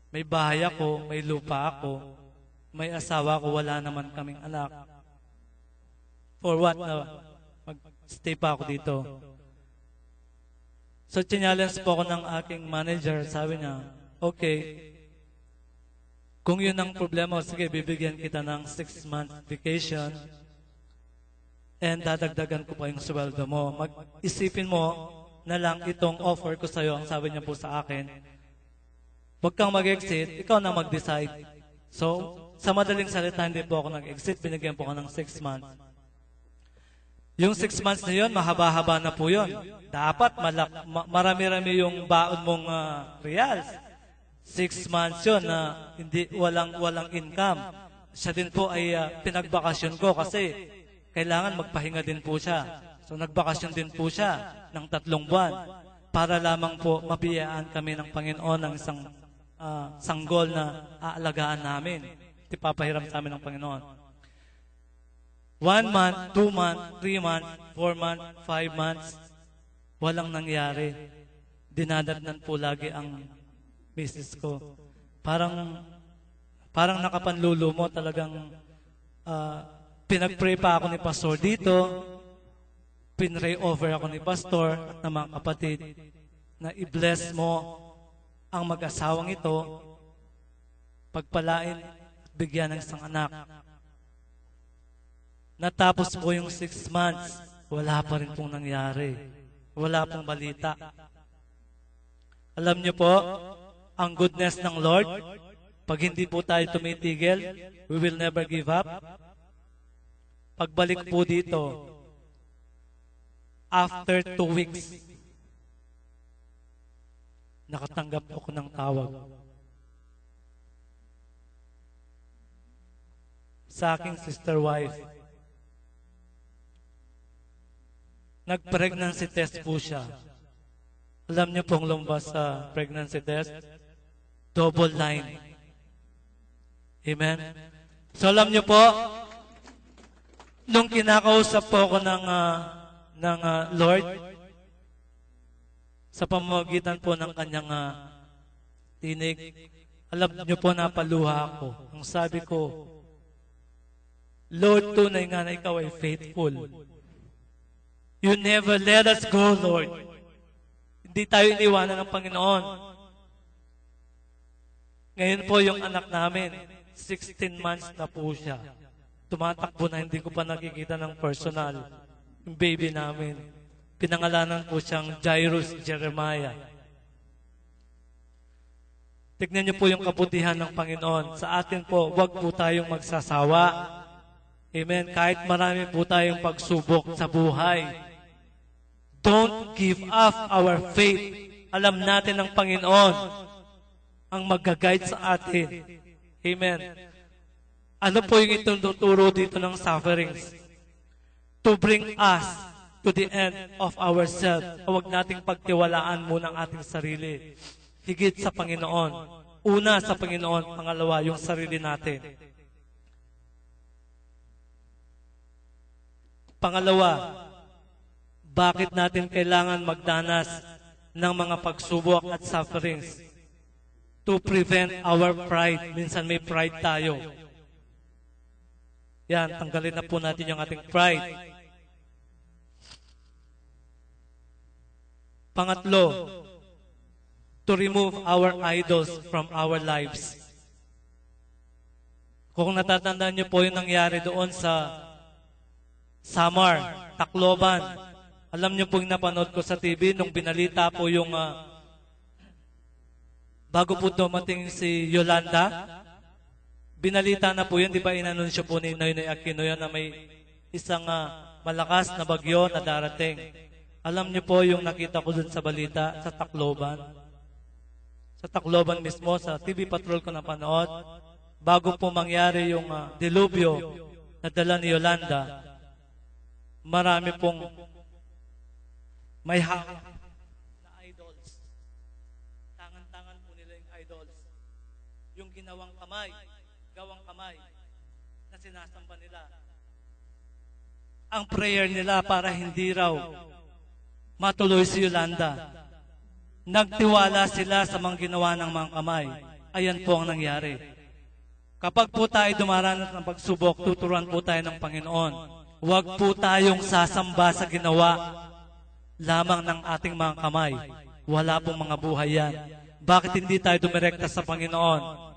may bahay ako, may lupa ako, may asawa ko, wala naman kaming anak. For what? Mag-stay pa ako dito. So, challenge po ako ng aking manager. Sabi niya, okay, kung yun ang problema, sige, bibigyan kita ng 6-month vacation and dadagdagan ko pa yung sweldo mo. Mag-isipin mo na lang itong offer ko sa'yo, ang sabi niya po sa akin, huwag kang mag-exit, ikaw na mag-decide. So, sa madaling salita, hindi po ako nag-exit, binigyan po ako ng 6 months. Yung 6 months na yun, mahaba-haba na po yun. Dapat marami-rami yung baon mong reals. 6 months yun na walang income. Siya din po ay pinagbakasyon ko kasi kailangan magpahinga din po siya. So nagbakasyon din po siya ng 3 buwan para lamang po mabiyaan kami ng Panginoon ng isang sanggol na aalagaan namin. Ipapahiram sa amin ng Panginoon. 1 month, 2 months, 3 months, 4 months, 5 months, walang nangyari. Dinadatnan po lagi ang business ko. Parang nakapanlulo mo talagang pinag-pray pa ako ni Pastor dito, pinray over ako ni Pastor at ng mga kapatid na i-bless mo ang mag-asawang ito, pagpalain at bigyan ng isang anak. Natapos po yung 6 months, wala pa rin pong nangyari. Wala pong balita. Alam niyo po, ang goodness ng Lord, pag hindi po tayo tumitigil, we will never give up. Pagbalik po dito, after 2 weeks, nakatanggap ako ng tawag. sa aking sister wife. Nag-pregnancy test po siya. Alam niyo pong lumabas sa pregnancy test? Double line. Amen? So alam niyo po, nung kinakausap po ako ng Lord, sa pamamagitan po ng kanyang tinig, alam niyo po, napaluha ako. Ang sabi ko, Lord, tunay nga na ikaw ay faithful. You never let us go, Lord. Hindi tayo iniwanan ng Panginoon. Ngayon po yung anak namin, 16 months na po siya. Tumatakbo na, hindi ko pa nakikita ng personal. Yung baby namin. Pinangalanan po siyang Jairus Jeremiah. Tignan niyo po yung kabutihan ng Panginoon. Sa atin po, huwag po tayong magsasawa. Amen. Kahit marami po tayong pagsubok sa buhay, don't give up our faith. Alam natin ng Panginoon ang mag-guide sa atin. Amen. Ano po yung ituturo dito ng sufferings? To bring us to the end of ourselves. Huwag nating pagtiwalaan muna ang ating sarili. Higit sa Panginoon. Una sa Panginoon, pangalawa yung sarili natin. Pangalawa, bakit natin kailangan magdanas ng mga pagsubok at sufferings? To prevent our pride. Minsan may pride tayo. Yan, tanggalin na po natin yung ating pride. Pangatlo, to remove our idols from our lives. Kung natatandaan niyo po yung nangyari doon sa Samar, Tacloban. Alam niyo po yung napanood ko sa TV nung binalita po yung bago po dumating si Yolanda, binalita na po yun, di ba inanunsyo po ni Noynoy Aquino yun na may isang malakas na bagyo na darating. Alam niyo po yung nakita ko dun sa balita sa Tacloban. Sa Tacloban mismo, sa TV Patrol ko napanood, bago po mangyari yung dilubyo na dala ni Yolanda, marami pong may hawak na idols. Tangan-tangan po nila yung idols. Yung gawang kamay na sinasamba nila. Ang prayer nila para hindi raw matuloy si Yolanda. Nagtiwala sila sa mga ginawa ng mga kamay. Ayan po ang nangyari. Kapag po tayo dumaranas ng pagsubok, tuturuan po tayo ng Panginoon. Huwag po tayong sasamba sa ginawa lamang ng ating mga kamay. Wala pong mga buhay yan. Bakit hindi tayo dumirekta sa Panginoon?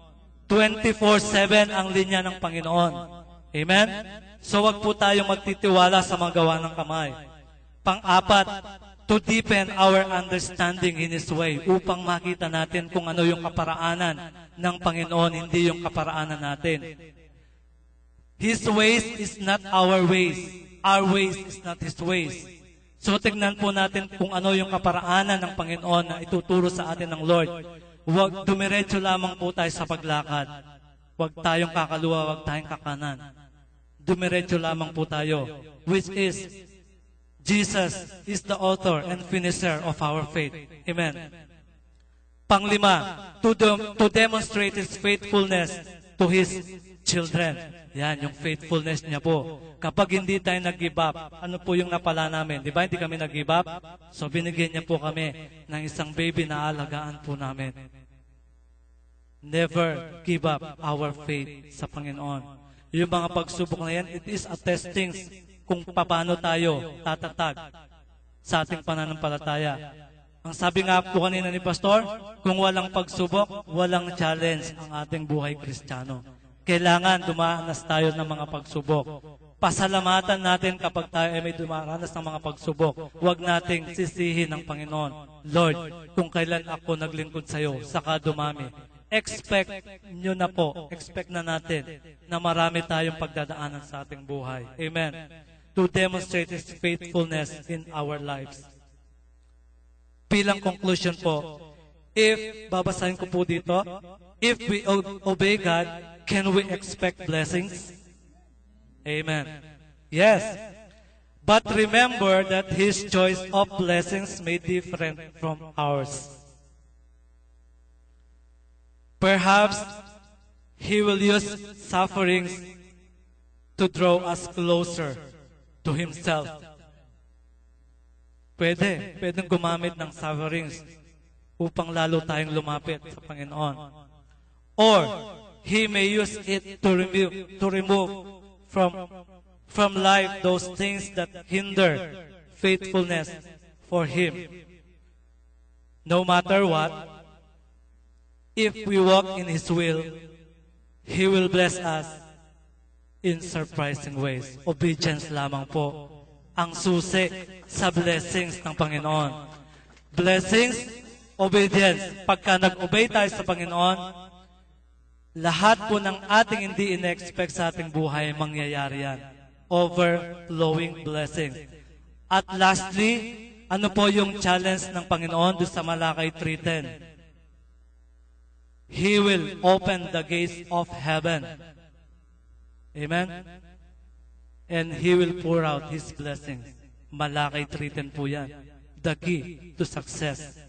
24/7 ang linya ng Panginoon. Amen? So wag po tayong magtitiwala sa mga gawa ng kamay. Pang-apat, to deepen our understanding in His way upang makita natin kung ano yung kaparaanan ng Panginoon, hindi yung kaparaanan natin. His ways is not our ways. Our ways is not His ways. So tignan po natin kung ano yung kaparaanan ng Panginoon na ituturo sa atin ng Lord. Huwag dumiretso lamang po tayo sa paglakad. Huwag tayong kakaluwa, huwag tayong kakanan. Dumiretso lamang po tayo, which is Jesus is the author and finisher of our faith. Amen. Panglima, to demonstrate His faithfulness to His children. Yan, yung faithfulness niya po. Kapag hindi tayo nag-give up, ano po yung napala namin? Di ba hindi kami nag-give up? So binigyan niya po kami ng isang baby na alagaan po namin. Never give up our faith sa Panginoon. Yung mga pagsubok na yan, it is a testing kung paano tayo tatatag sa ating pananampalataya. Ang sabi nga po kanina ni Pastor, kung walang pagsubok, walang challenge ang ating buhay Kristiyano. Kailangan dumanas tayo ng mga pagsubok. Pasalamatan natin kapag tayo ay may dumaranas ng mga pagsubok. Huwag nating sisihin ng Panginoon, Lord, kung kailan ako naglingkod sa iyo, saka dumami. Expect nyo na po, expect na natin na marami tayong pagdadaanan sa ating buhay. Amen. To demonstrate His faithfulness in our lives. Bilang conclusion po, babasahin ko po dito, if we obey God, can we expect blessings? Amen. Yes. But remember that His choice of blessings may different from ours. Perhaps He will use sufferings to draw us closer to Himself. Pwedeng gumamit ng sufferings upang lalo tayong lumapit sa Panginoon. Or, He may use it to remove from life those things that hinder faithfulness for Him. No matter what, if we walk in His will, He will bless us in surprising ways. Obedience lamang po ang susi sa blessings ng Panginoon. Blessings, obedience. Pagka nag-obey tayo sa Panginoon, lahat po ng ating hindi in-expect sa ating buhay, mangyayari yan. Overflowing blessings. At lastly, ano po yung challenge ng Panginoon doon sa Malakay 3:10? He will open the gates of heaven. Amen? And He will pour out His blessings. Malakay 3:10 po yan. The key to success.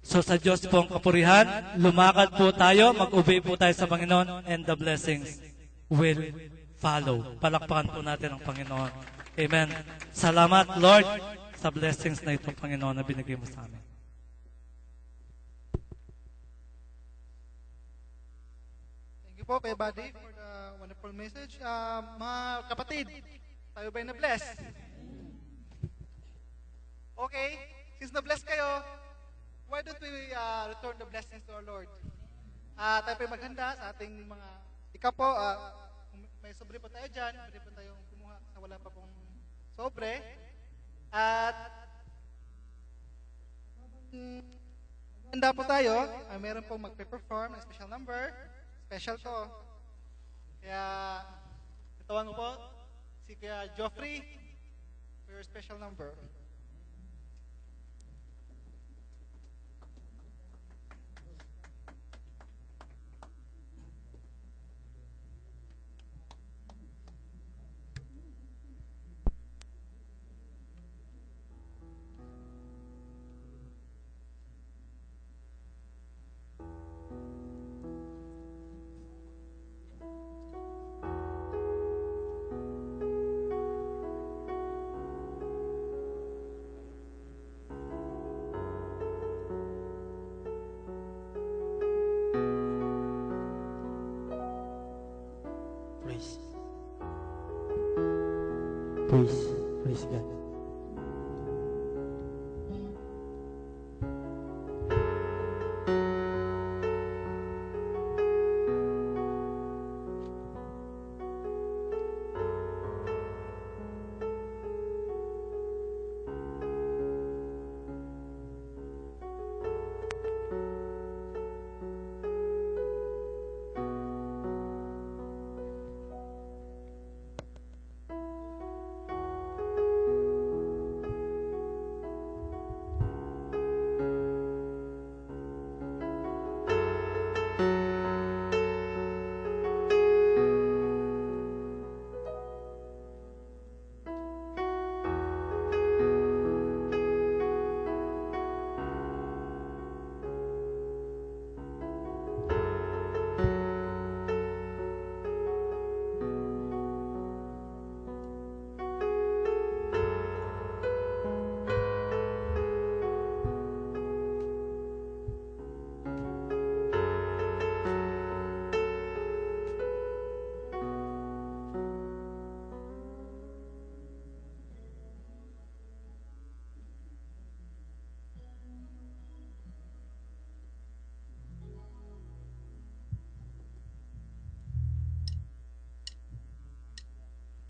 So sa Diyos po ang kapurihan, lumakad po tayo, mag-obey po tayo sa Panginoon, and the blessings will follow. Palakpakan po natin ang Panginoon. Amen. Salamat, Lord, sa blessings na ito, Panginoon, na binigay mo sa amin. Thank you po kay Buddy for the wonderful message. Mga kapatid, tayo ba'y na-bless? Okay, since na-bless kayo, why don't we return the blessings to our Lord? Tayo po'y maghanda sa ating mga... Ikaw po, kung may sobre po tayo dyan, pwede po tayong kumuha sa wala pa pong sobre. At handa po tayo, meron pong magpe-perform ng special number. Special to. Kaya, itawan ko po si Kuya Joffrey for your special number. Praise God.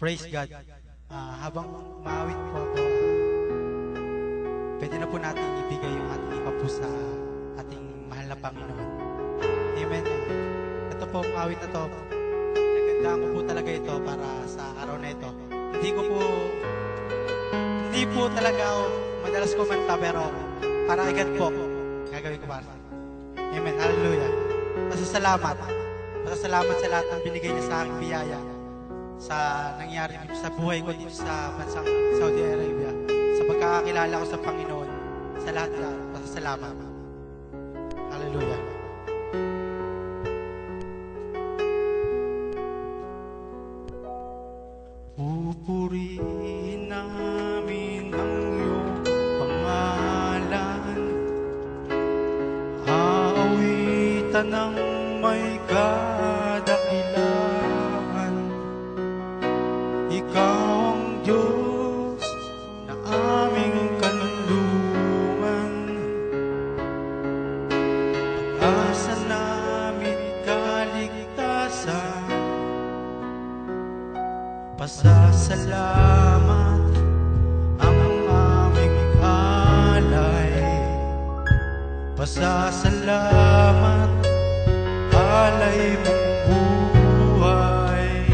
Praise God. Habang maawit po ako, pwede na po natin ibigay yung ating ipapo sa ating mahal na Panginoon. Amen. Ito po, ang awit na to, nagandaan ko po talaga ito para sa araw na ito. Hindi po talaga ako madalas kumanta, pero para agad po, gagawin ko para sa Amen. Hallelujah. Pasasalamat. Pasasalamat sa lahat ng binigay niya sa aking biyaya sa nangyari dito sa buhay ko dito sa bansang Saudi Arabia. Sa pagkakakilala ko sa Panginoon, sa lahat pasasalamat. Hallelujah. Pupurihin namin ang iyong pangalan, aawitan ng may kadakilaan. Ikaw ang Diyos na aming kanlungan, pag-asa namin kaligtasan. Pasasalamat ang aming alay, pasasalamat alay mong buhay.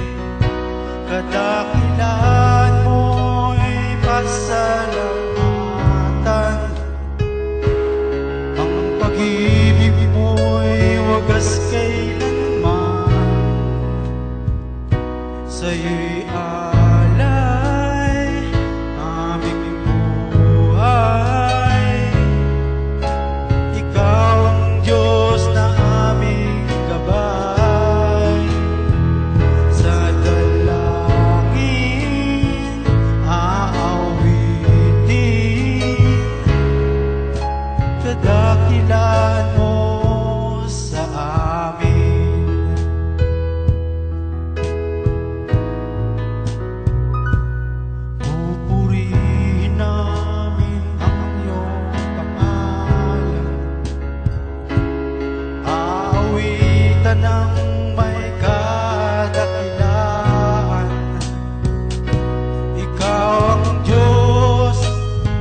Kadakilan mo'y pasalamatan, ang pag-ibig mo'y wagas kailanman. Sa'yo'y alay aming buhay. Ikaw ang Diyos na aming gabay. Sa dalangin aawitin, kadakilan mo sa amin. Pupurihin namin ang iyong pangalan, aawitan ng may kadakilaan. Ikaw ang Diyos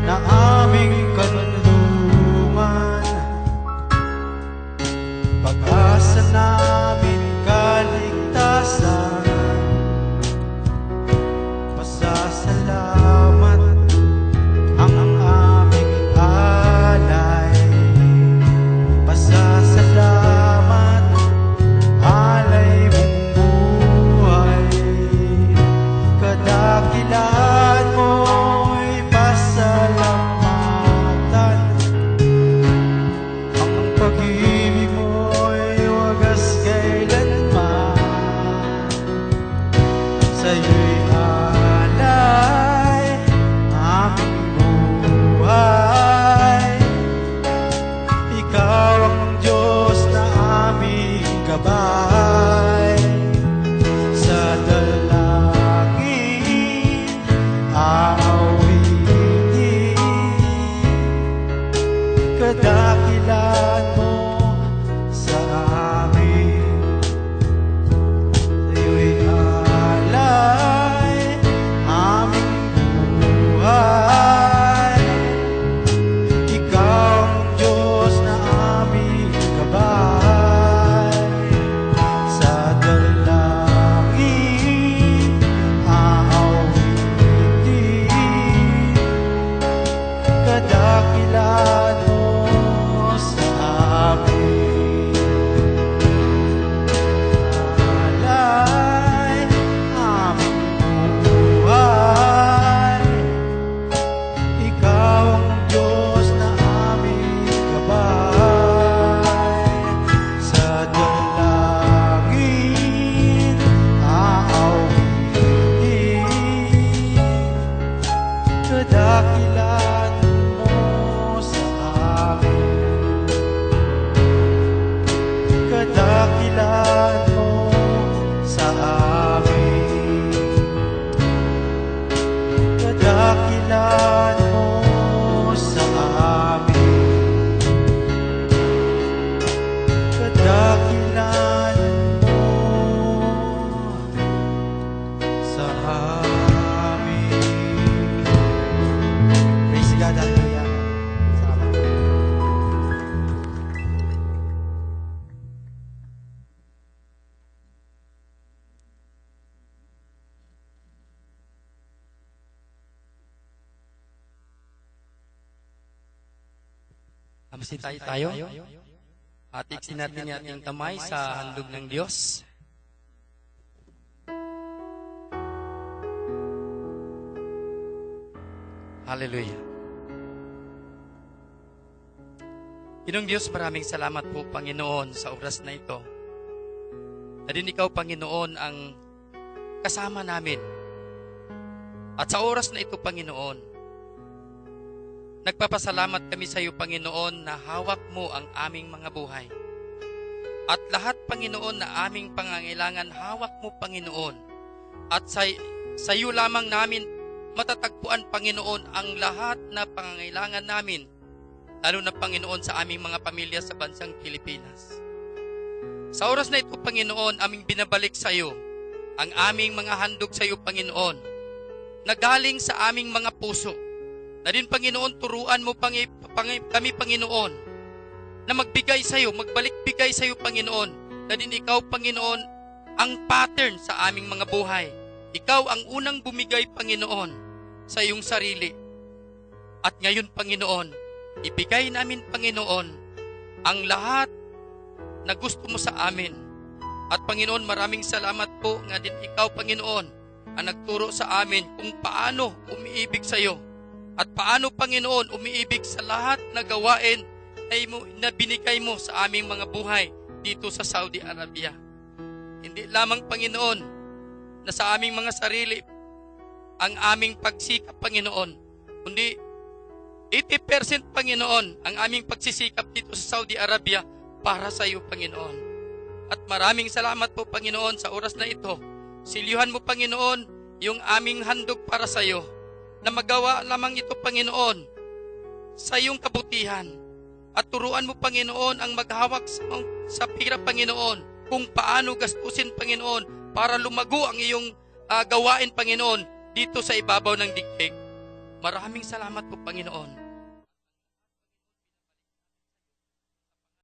na aming kanlungan, pag-asa namin kaligtasan. Pasasalamat ang aming alay, pasasalamat alay mong buhay. Kadakilan mo'y pasalamatan, ang pag-ibig mo'y wagas kailanman. Sa'yo'y alay aming buhay. Ikaw ang Diyos na aming gabay. Sa dalangin aawitin, kadakilan mo sa amin. Sa'yo'y alay aming buhay. Ikaw ang Diyos na aming gabay. Sa dalangin aawitin, kadakilan mo sa amin. Alay aming buhay. Ikaw ang Diyos na aming gabay. Sa dalangin aawitin, kadakilan mo sa amin. Kadakilan mo sa amin. Kadakilan mo sa amin. Kadakilan mo sa amin. Praise God, hallelujah. Salamat. Magsitayo tayo. At iksin natin yung ating kamay sa handog ng Diyos. Hallelujah. Ginong Diyos, maraming salamat po, Panginoon, sa oras na ito. Na din ikaw, Panginoon, ang kasama namin. At sa oras na ito, Panginoon, nagpapasalamat kami sa iyo, Panginoon, na hawak mo ang aming mga buhay. At lahat, Panginoon, na aming pangangailangan, hawak mo, Panginoon. At sa iyo lamang namin matatagpuan, Panginoon, ang lahat na pangangailangan namin, lalo na, Panginoon, sa aming mga pamilya sa bansang Pilipinas. Sa oras na ito, Panginoon, aming binabalik sa iyo ang aming mga handog sa iyo, Panginoon, na galing sa aming mga puso. Na din, Panginoon, turuan mo kami, Panginoon, na magbigay sa iyo, magbalik-bigay sa iyo, Panginoon. Na din ikaw, Panginoon, ang pattern sa aming mga buhay. Ikaw ang unang bumigay, Panginoon, sa iyong sarili. At ngayon, Panginoon, ibigay namin, Panginoon, ang lahat na gusto mo sa amin. At Panginoon, maraming salamat po nga din ikaw, Panginoon, ang nagturo sa amin kung paano umiibig sa iyo. At paano, Panginoon, umiibig sa lahat na gawain na binigay mo sa aming mga buhay dito sa Saudi Arabia. Hindi lamang, Panginoon, na sa aming mga sarili ang aming pagsikap, Panginoon, kundi 80%, Panginoon, ang aming pagsisikap dito sa Saudi Arabia para sa iyo, Panginoon. At maraming salamat po, Panginoon, sa oras na ito. Silyuhan mo, Panginoon, yung aming handog para sa iyo, na magawa lamang ito, Panginoon, sa iyong kabutihan. At turuan mo, Panginoon, ang maghawak sa pira, Panginoon, kung paano gastusin, Panginoon, para lumago ang iyong gawain, Panginoon, dito sa ibabaw ng digdig. Maraming salamat po, Panginoon.